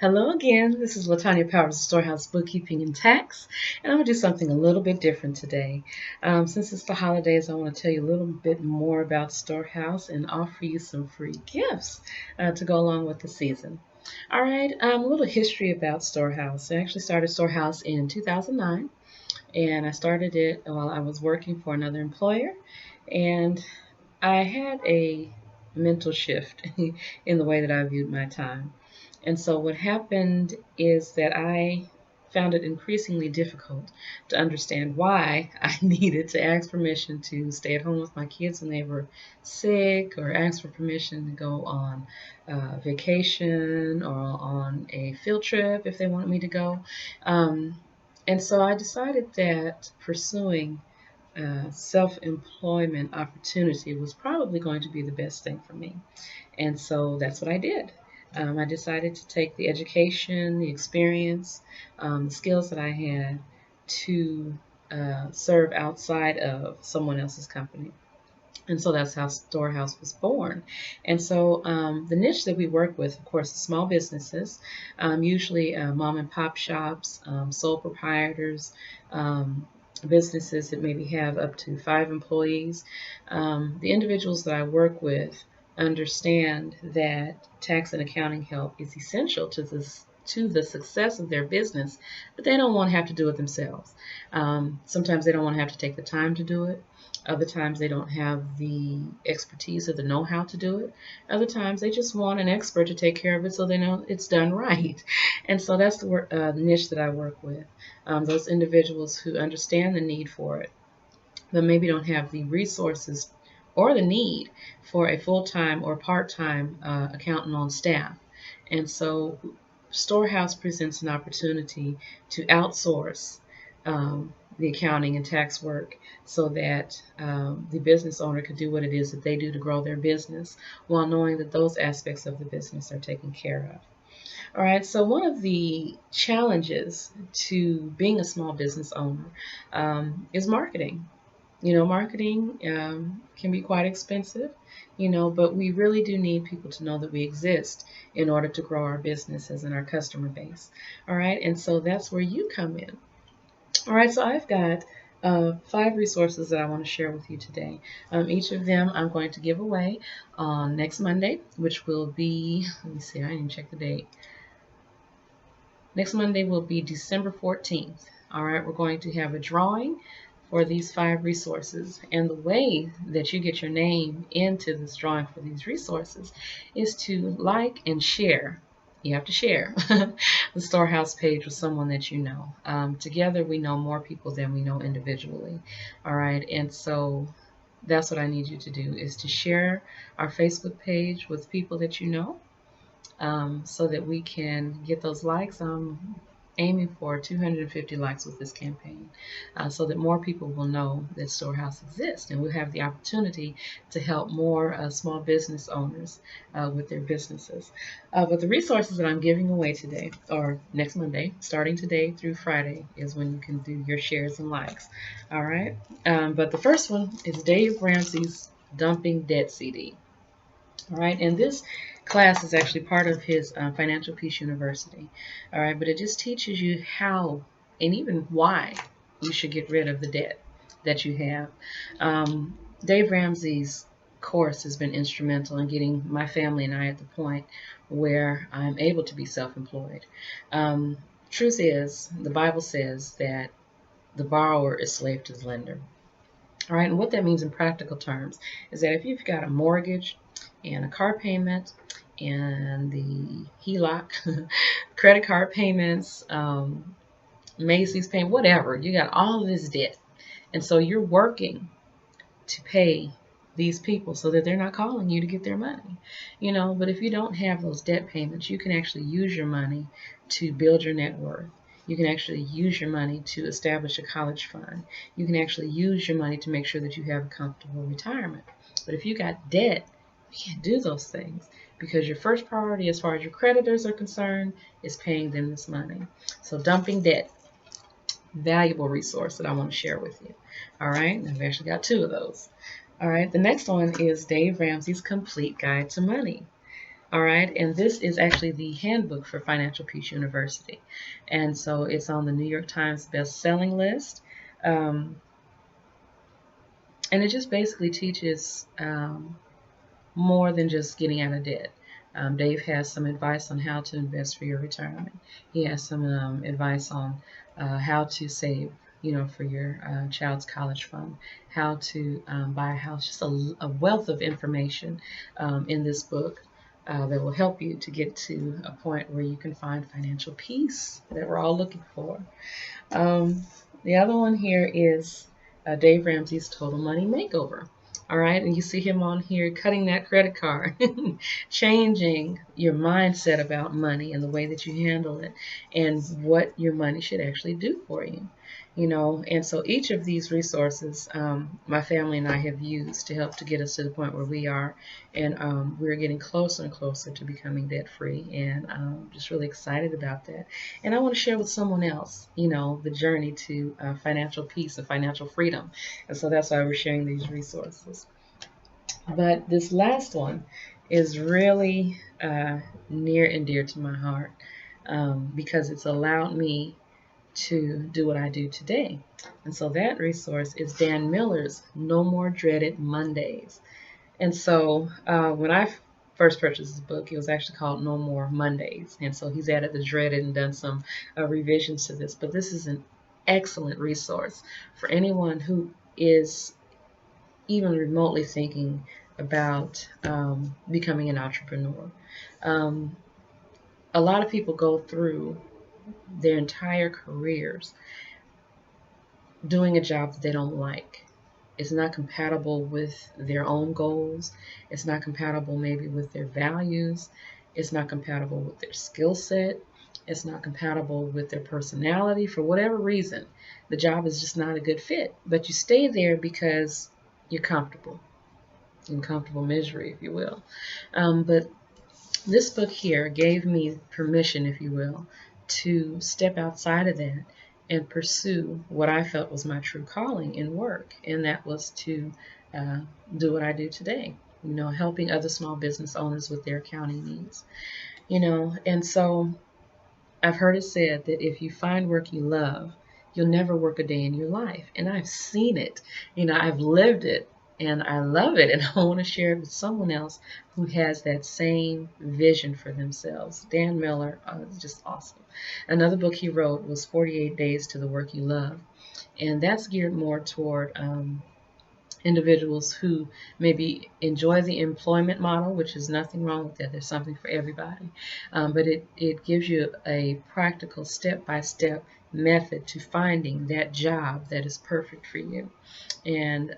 Hello again. This is Latanya Powers of Storehouse Bookkeeping and Tax, and I'm going to do something a little bit different today. Since it's the holidays, I want to tell you a little bit more about Storehouse and offer you some free gifts to go along with the season. All right, a little history about Storehouse. I actually started Storehouse in 2009, and I started it while I was working for another employer, and I had a mental shift in the way that I viewed my time. And so what happened is that I found it increasingly difficult to understand why I needed to ask permission to stay at home with my kids when they were sick, or ask for permission to go on vacation or on a field trip if they wanted me to go. And so I decided that pursuing self-employment opportunity was probably going to be the best thing for me. And so that's what I did. I decided to take the education, the experience, the skills that I had to serve outside of someone else's company. And so that's how Storehouse was born. And so the niche that we work with, of course, is small businesses, usually mom and pop shops, sole proprietors, businesses that maybe have up to 5 employees. The individuals that I work with understand that tax and accounting help is essential to the success of their business, but they don't want to have to do it themselves. Sometimes they don't want to have to take the time to do it. Other times they don't have the expertise or the know-how to do it. Other times they just want an expert to take care of it so they know it's done right. And so that's the niche that I work with. Those individuals who understand the need for it, but maybe don't have the resources or the need for a full-time or part-time accountant on staff. And so Storehouse presents an opportunity to outsource the accounting and tax work so that the business owner could do what it is that they do to grow their business while knowing that those aspects of the business are taken care of. All right, so one of the challenges to being a small business owner is marketing. Marketing can be quite expensive, but we really do need people to know that we exist in order to grow our businesses and our customer base. All right, and so that's where you come in. All right, so I've got 5 resources that I want to share with you today. Each of them I'm going to give away on next Monday, which will be, let me see, I didn't even check the date. Next Monday will be December 14th. All right, we're going to have a drawing for these 5 resources. And the way that you get your name into this drawing for these resources is to like and share. You have to share the Storehouse page with someone that you know. Together, we know more people than we know individually. All right, and so that's what I need you to do, is to share our Facebook page with people that you know, so that we can get those likes. I'm aiming for 250 likes with this campaign, so that more people will know that Storehouse exists, and we'll have the opportunity to help more small business owners with their businesses. But the resources that I'm giving away today, or next Monday, starting today through Friday, is when you can do your shares and likes. All right. But the first one is Dave Ramsey's Dumping Debt CD. All right, and this class is actually part of his Financial Peace University. All right, but it just teaches you how and even why you should get rid of the debt that you have. Dave Ramsey's course has been instrumental in getting my family and I at the point where I'm able to be self-employed. Truth is, the Bible says that the borrower is slave to the lender. All right, and what that means in practical terms is that if you've got a mortgage and a car payment and the HELOC, credit card payments, Macy's payment, whatever, you got all of this debt. And so you're working to pay these people so that they're not calling you to get their money. But if you don't have those debt payments, you can actually use your money to build your net worth. You can actually use your money to establish a college fund. You can actually use your money to make sure that you have a comfortable retirement. But if you got debt, you can't do those things, because your first priority as far as your creditors are concerned is paying them this money. So dumping debt, valuable resource that I want to share with you. All right, I've actually got 2 of those. All right, the next one is Dave Ramsey's Complete Guide to Money. All right, and this is actually the handbook for Financial Peace University. And so it's on the New York Times best-selling list. And it just basically teaches more than just getting out of debt. Dave has some advice on how to invest for your retirement. He has some advice on how to save, for your child's college fund, how to buy a house. Just a wealth of information in this book that will help you to get to a point where you can find financial peace that we're all looking for. Um, the other one here is Dave Ramsey's Total Money Makeover. All right, and you see him on here cutting that credit card, changing your mindset about money and the way that you handle it, and what your money should actually do for you. And so each of these resources, my family and I have used to help to get us to the point where we are, and we're getting closer and closer to becoming debt free, and I'm just really excited about that. And I want to share with someone else, the journey to financial peace and financial freedom, and so that's why we're sharing these resources. But this last one is really near and dear to my heart because it's allowed me to do what I do today. And so that resource is Dan Miller's No More Dreaded Mondays. And so when I first purchased this book, it was actually called No More Mondays. And so he's added the dreaded and done some revisions to this. But this is an excellent resource for anyone who is even remotely thinking about becoming an entrepreneur. Um, a lot of people go through their entire careers doing a job that they don't like. It's not compatible with their own goals. It's not compatible maybe with their values. It's not compatible with their skill set. It's not compatible with their personality. For whatever reason, the job is just not a good fit. But you stay there because you're comfortable, in comfortable misery, if you will. But this book here gave me permission, if you will, to step outside of that and pursue what I felt was my true calling in work, and that was to do what I do today, helping other small business owners with their accounting needs, and so I've heard it said that if you find work you love, you'll never work a day in your life. And I've seen it. I've lived it and I love it. And I want to share it with someone else who has that same vision for themselves. Dan Miller is just awesome. Another book he wrote was 48 Days to the Work You Love. And that's geared more toward individuals who maybe enjoy the employment model, which is nothing wrong with that. There's something for everybody. But it gives you a practical step-by-step method to finding that job that is perfect for you. And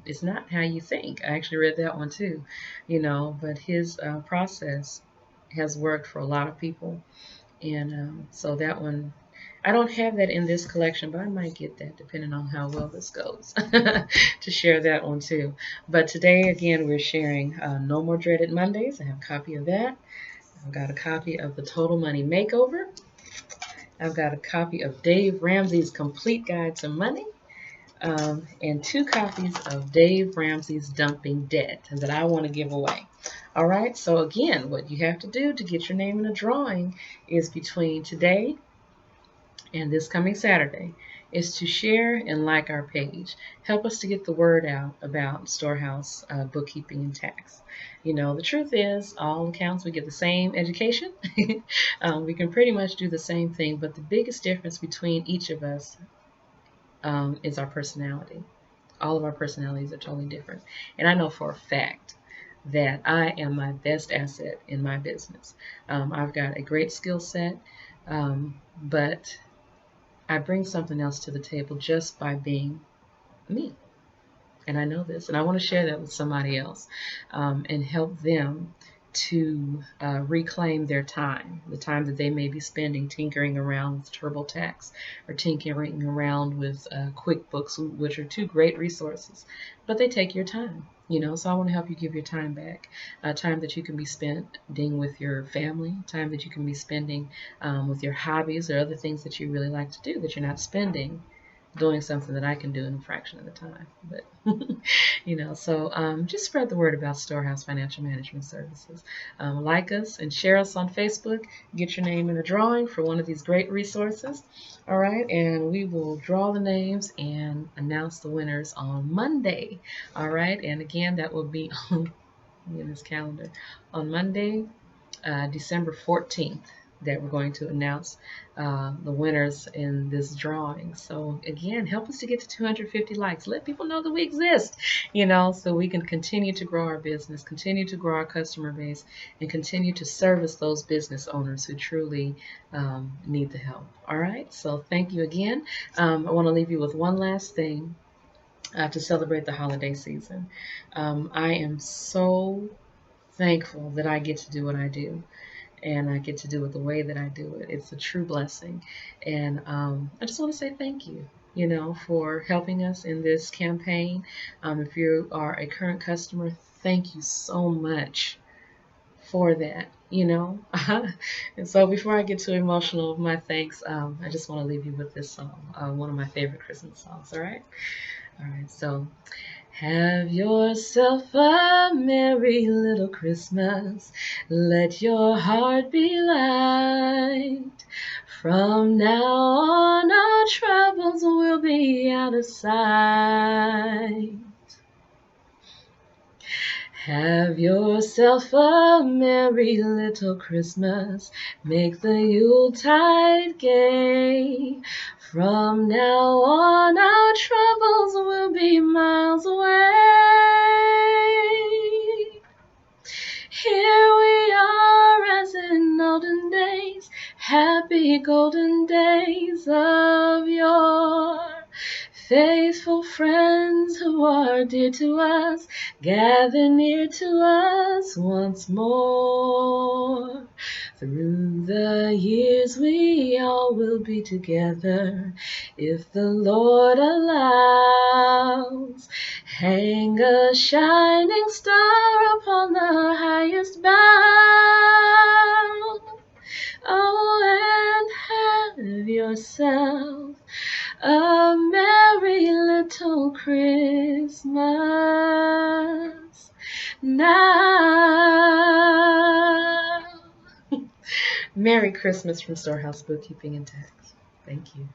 it's not how you think. I actually read that one too, but his process has worked for a lot of people. And so that one, I don't have that in this collection, but I might get that depending on how well this goes to share that one too. But today, again, we're sharing No More Dreaded Mondays. I have a copy of that. I've got a copy of the Total Money Makeover. I've got a copy of Dave Ramsey's Complete Guide to Money. And 2 copies of Dave Ramsey's Dumping Debt that I want to give away. All right, so again, what you have to do to get your name in a drawing is between today and this coming Saturday is to share and like our page. Help us to get the word out about Storehouse bookkeeping and tax. The truth is, all accounts, we get the same education. We can pretty much do the same thing, but the biggest difference between each of us is our personality. All of our personalities are totally different. And I know for a fact that I am my best asset in my business. I've got a great skill set, but I bring something else to the table just by being me. And I know this, and I want to share that with somebody else and help them to reclaim their time, the time that they may be spending tinkering around with TurboTax or tinkering around with QuickBooks, which are 2 great resources, but they take your time. So I want to help you give your time back, time that you can be spending with your family, time that you can be spending with your hobbies or other things that you really like to do that you're not spending doing something that I can do in a fraction of the time. But so just spread the word about Storehouse Financial Management Services. Like us and share us on Facebook. Get your name in the drawing for one of these great resources. All right, and we will draw the names and announce the winners on Monday. All right, and again, that will be on in this calendar on Monday, December 14th, that we're going to announce the winners in this drawing. So again, help us to get to 250 likes. Let people know that we exist, so we can continue to grow our business, continue to grow our customer base, and continue to service those business owners who truly need the help. All right, so thank you again. I want to leave you with one last thing to celebrate the holiday season. I am so thankful that I get to do what I do, and I get to do it the way that I do it. It's a true blessing. And I just want to say thank you, for helping us in this campaign. If you are a current customer, thank you so much for that. And so before I get too emotional with my thanks, I just want to leave you with this song, one of my favorite Christmas songs, all right? All right, so have yourself a merry little Christmas. Let your heart be light. From now on, our troubles will be out of sight. Have yourself a merry little Christmas. Make the Yuletide gay. From now on, our troubles will be miles away. Here we are as in olden days, happy golden days of yore. Faithful friends who are dear to us, gather near to us once more. Through the years we all will be together, if the Lord allows. Hang a shining star upon the highest bough. Oh, and have yourself a merry little Christmas now. Merry Christmas from Storehouse Bookkeeping and Tax. Thank you.